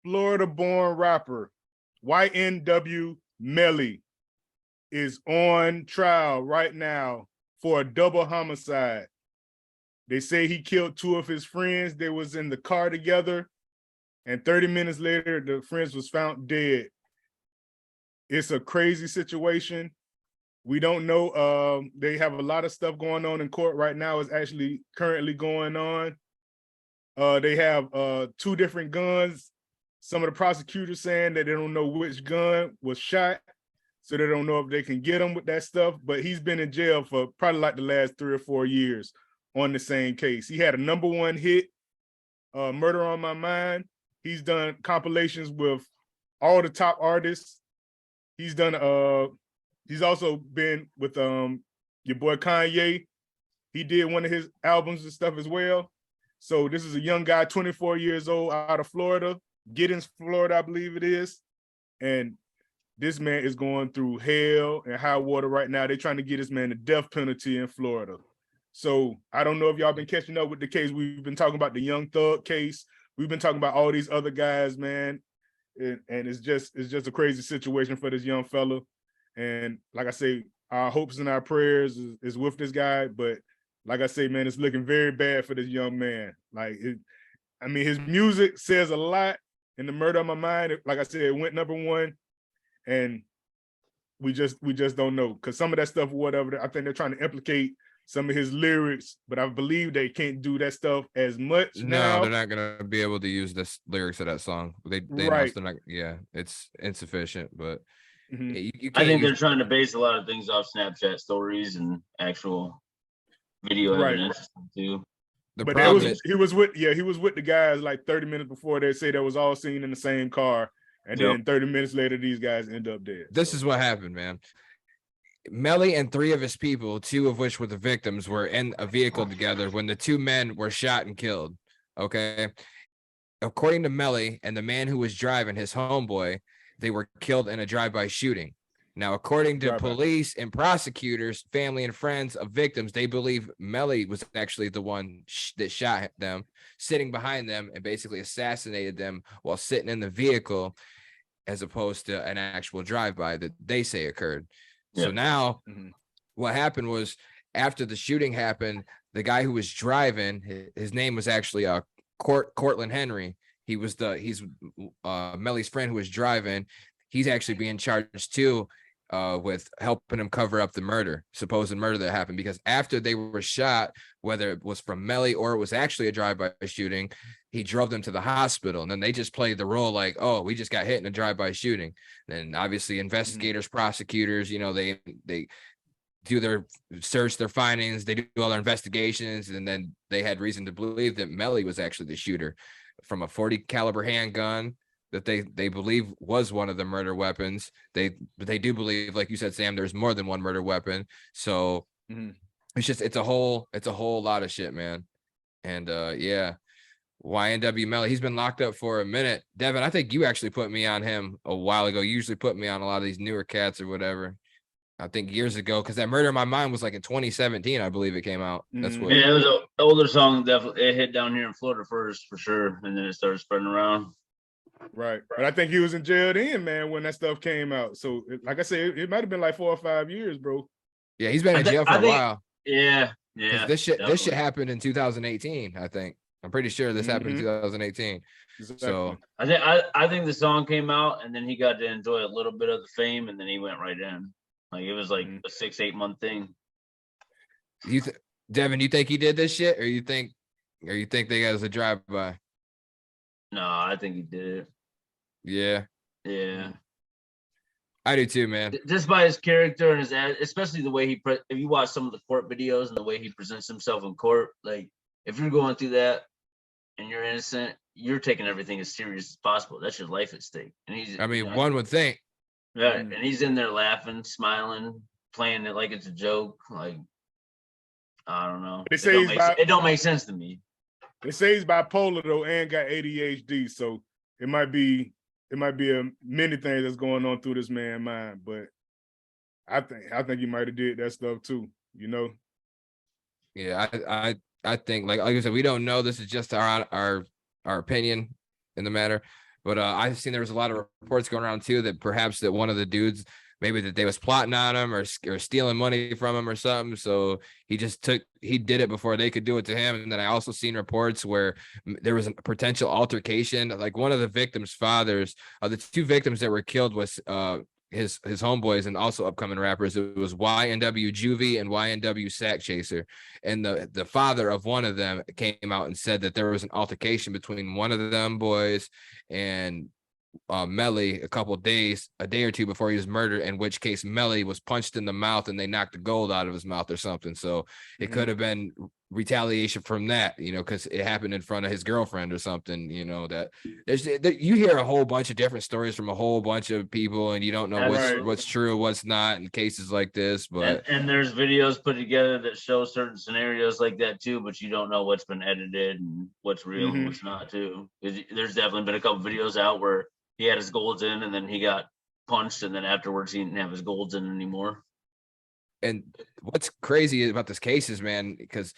Florida-born rapper YNW Melly is on trial right now for a double homicide. They say he killed two of his friends. They was in the car together, and 30 minutes later, the friends was found dead. It's a crazy situation. We don't know. They have a lot of stuff going on in court right now. It's actually currently going on. They have two different guns. Some of the prosecutors saying that they don't know which gun was shot, so they don't know if they can get him with that stuff. But he's been in jail for probably like the last 3 or 4 years on the same case. He had a #1 hit, Murder on My Mind. He's done compilations with all the top artists. He's done he's also been with your boy Kanye. He did one of his albums and stuff as well. So this is a young guy, 24 years old, out of Florida, Giddens, Florida, I believe it is. And this man is going through hell and high water right now. They're trying to get this man the death penalty in Florida. So I don't know if y'all been catching up with the case. We've been talking about the Young Thug case. We've been talking about all these other guys, man. And it's just a crazy situation for this young fella. And like I say, our hopes and our prayers is with this guy. But like I say, man, it's looking very bad for this young man. Like, I mean, his music says a lot. And the Murder on My Mind, like I said, it went #1. And we just don't know. Because some of that stuff, whatever, I think they're trying to implicate some of his lyrics, but I believe they can't do that stuff as much now. No, they're not gonna be able to use the lyrics of that song. They right. They're not. Yeah, it's insufficient. But you I think they're trying to base a lot of things off Snapchat stories and actual video evidence too. But he was with the guys like 30 minutes before. They say that was all seen in the same car, and then 30 minutes later, these guys end up dead. This is what happened, man. Melly and 3 of his people, 2 of which were the victims, were in a vehicle together when the 2 men were shot and killed. Okay. According to Melly and the man who was driving, his homeboy, they were killed in a drive-by shooting. Now, according to police and prosecutors, family and friends of victims, they believe Melly was actually the one that shot them, sitting behind them and basically assassinated them while sitting in the vehicle, as opposed to an actual drive-by that they say occurred. So now what happened was, after the shooting happened, the guy who was driving, his name was actually Cortland Henry. He's Melly's friend who was driving. He's actually being charged too with helping him cover up the supposed murder that happened, because after they were shot, whether it was from Melly or it was actually a drive-by shooting, he drove them to the hospital, and then they just played the role like, oh, we just got hit in a drive-by shooting. And obviously investigators, prosecutors, they do their search, their findings, they do all their investigations, and then they had reason to believe that Melly was actually the shooter from a 40 caliber handgun that they believe was one of the murder weapons. They do believe, like you said, Sam, there's more than one murder weapon. So it's a whole lot of shit, man. And YNW Melly, he's been locked up for a minute. Devin, I think you actually put me on him a while ago. You usually put me on a lot of these newer cats or whatever. I think years ago, because that Murder on My Mind was like in 2017, I believe it came out. That's what. Yeah, it was an older song. Definitely, it hit down here in Florida first, for sure, and then it started spreading around. Right, but I think he was in jail then, man, when that stuff came out. So, like I said, it might have been like 4 or 5 years, bro. Yeah, he's been in jail for a while. Yeah. This shit happened in 2018. I think. I'm pretty sure this happened in 2018. Exactly. So I think the song came out, and then he got to enjoy a little bit of the fame, and then he went right in. Like, it was like a 6-8 month thing. Devin, you think he did this shit, or you think they got as a drive-by? No, I think he did it. Yeah. I do too, man. Just by his character and his, especially the way if you watch some of the court videos and the way he presents himself in court, like, if you're going through that and you're innocent, you're taking everything as serious as possible. That's your life at stake. And one would think. Right. And he's in there laughing, smiling, playing it like it's a joke. Like, I don't know. It don't make sense to me. They say he's bipolar though and got ADHD, so it might be many things that's going on through this man's mind. But I think he might have did that stuff too. Yeah, I think like I said, we don't know. This is just our opinion in the matter. But I've seen there was a lot of reports going around too that perhaps that one of the dudes, maybe that they was plotting on him or stealing money from him or something. So he did it before they could do it to him. And then I also seen reports where there was a potential altercation. Like one of the victims' fathers, the two victims that were killed was his homeboys and also upcoming rappers. It was YNW Juvie and YNW Sack Chaser. And the father of one of them came out and said that there was an altercation between one of them boys and Melly a day or two before he was murdered, in which case Melly was punched in the mouth and they knocked the gold out of his mouth or something. So it could have been retaliation from that, because it happened in front of his girlfriend or something, that you hear a whole bunch of different stories from a whole bunch of people and you don't know what's true, what's not in cases like this. But and there's videos put together that show certain scenarios like that too, but you don't know what's been edited and what's real and what's not too. There's definitely been a couple videos out where he had his golds in and then he got punched and then afterwards he didn't have his golds in anymore. And what's crazy about this case is, man, because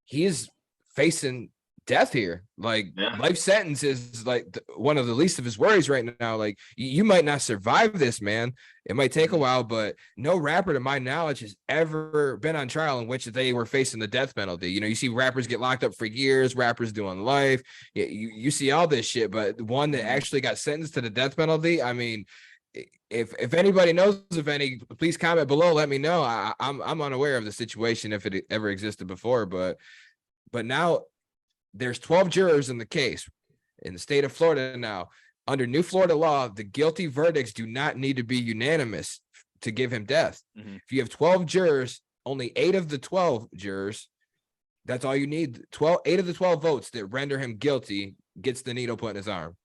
he is facing death here. Like life sentence is like one of the least of his worries right now. Like you might not survive this, man. It might take a while, but no rapper to my knowledge has ever been on trial in which they were facing the death penalty. You see rappers get locked up for years, rappers doing life. You see all this shit, but one that actually got sentenced to the death penalty, I mean, if anybody knows of any, please comment below. Let me know. I'm unaware of the situation if it ever existed before, but now there's 12 jurors in the case in the state of Florida. Now, under new Florida law, the guilty verdicts do not need to be unanimous to give him death. If you have 12 jurors, only 8 of the 12 jurors, that's all you need. 8 of the 12 votes that render him guilty gets the needle put in his arm.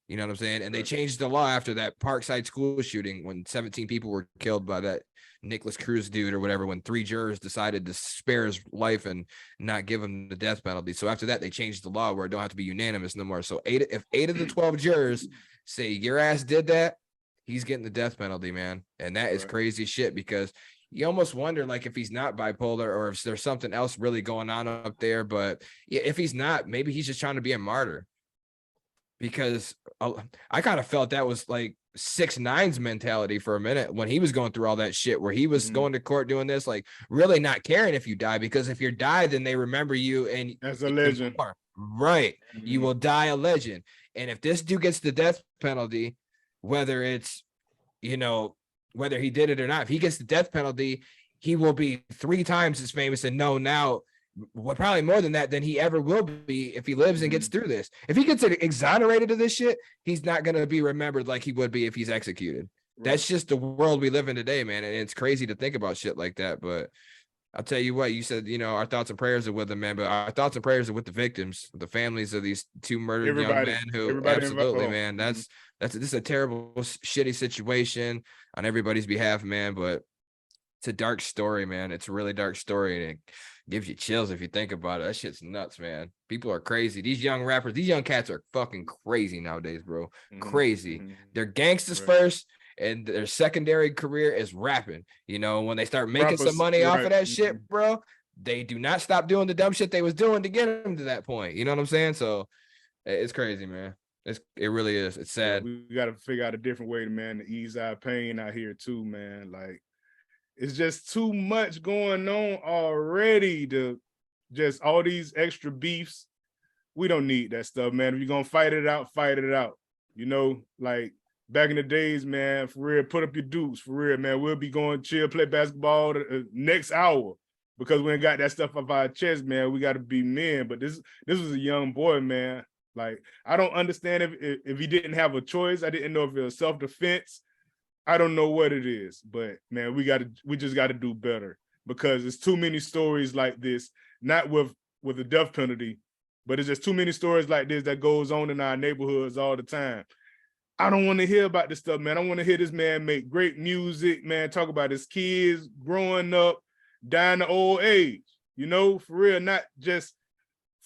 You know what I'm saying? And they changed the law after that Parkside school shooting when 17 people were killed by that Nicholas Cruz dude or whatever, when 3 jurors decided to spare his life and not give him the death penalty. So after that, they changed the law where it don't have to be unanimous no more. So if 8 of the 12 jurors say your ass did that, he's getting the death penalty, man. And that is crazy shit, because you almost wonder, like, if he's not bipolar or if there's something else really going on up there. But yeah, if he's not, maybe he's just trying to be a martyr. Because I kind of felt that was like 6ix9ine's mentality for a minute when he was going through all that shit, where he was going to court doing this, like really not caring if you die, because if you die, then they remember you and as a legend. Right. You will die a legend. And if this dude gets the death penalty, whether it's, whether he did it or not, if he gets the death penalty, he will be 3 times as famous and known now, probably more than that, than he ever will be if he lives and gets through this. If he gets exonerated of this shit, he's not going to be remembered like he would be if he's executed. That's just the world we live in today, man. And it's crazy to think about shit like that. But I'll tell you what, you said, our thoughts and prayers are with them, man. But our thoughts and prayers are with the victims, the families of these 2 murdered young men who absolutely, man, this is a terrible, shitty situation on everybody's behalf, man. But it's a dark story, man. It's a really dark story, and it gives you chills if you think about it. That shit's nuts, man. People are crazy. These young rappers, these young cats are fucking crazy nowadays, bro. Crazy. They're gangsters first, and their secondary career is rapping. When they start making some money off of that shit, bro, they do not stop doing the dumb shit they was doing to get them to that point. You know what I'm saying? So it's crazy, man. It really is. It's sad. We got to figure out a different way, man, to ease our pain out here too, man. Like, it's just too much going on already to just all these extra beefs. We don't need that stuff, man. If you're going to fight it out, fight it out. Like back in the days, man, for real, put up your dukes, for real, man. We'll be going chill, play basketball the next hour because we ain't got that stuff off our chest, man. We got to be men. But this was a young boy, man. Like, I don't understand if he didn't have a choice. I didn't know if it was self-defense. I don't know what it is, but man, we just got to do better, because it's too many stories like this, not with the death penalty, but it's just too many stories like this that goes on in our neighborhoods all the time. I don't want to hear about this stuff, man. I want to hear this man make great music, man, talk about his kids growing up, dying of old age, for real, not just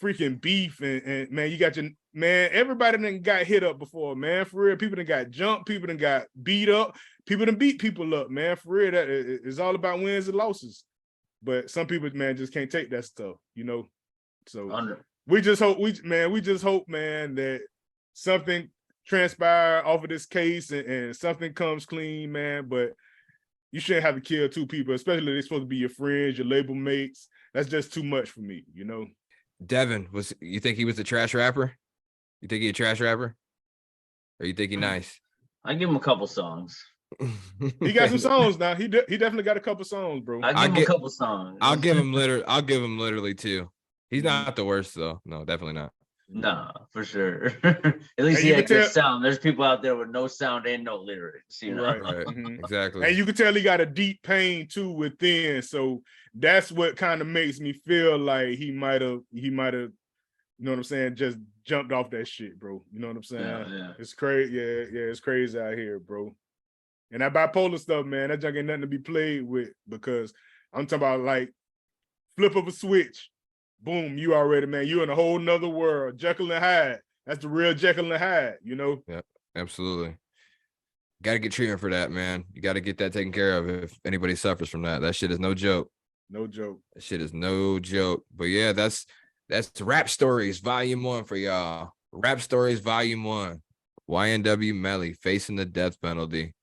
freaking beef and man, you got your man, everybody done got hit up before, man, for real. People done got jumped, people done got beat up, people done beat people up, man, for real. That it's all about wins and losses. But some people, man, just can't take that stuff, So we just hope, man, that something transpire off of this case and something comes clean, man. But you shouldn't have to kill two people, especially if they're supposed to be your friends, your label mates. That's just too much for me, you know. Devin, you think he was a trash rapper? You think he a trash rapper? Or you think he nice? I give him a couple songs. He got some songs now. He definitely got a couple songs, bro. I give him a couple songs. I'll give him literally 2. He's not the worst though. No, definitely not. Nah, for sure. At least he had good sound. There's people out there with no sound and no lyrics, you know. Right. Exactly. And you can tell he got a deep pain too within. So that's what kind of makes me feel like he might have, you know what I'm saying, just jumped off that shit, bro. You know what I'm saying? Yeah. It's crazy. Yeah, it's crazy out here, bro. And that bipolar stuff, man, that junk ain't nothing to be played with, because I'm talking about like flip of a switch. Boom, you already, man. You in a whole nother world. Jekyll and Hyde. That's the real Jekyll and Hyde, you know? Yeah, absolutely. Got to get treatment for that, man. You got to get that taken care of if anybody suffers from that. That shit is no joke. No joke. That shit is no joke. But yeah, that's Rap Stories Volume 1 for y'all. Rap Stories Volume 1. YNW Melly facing the death penalty.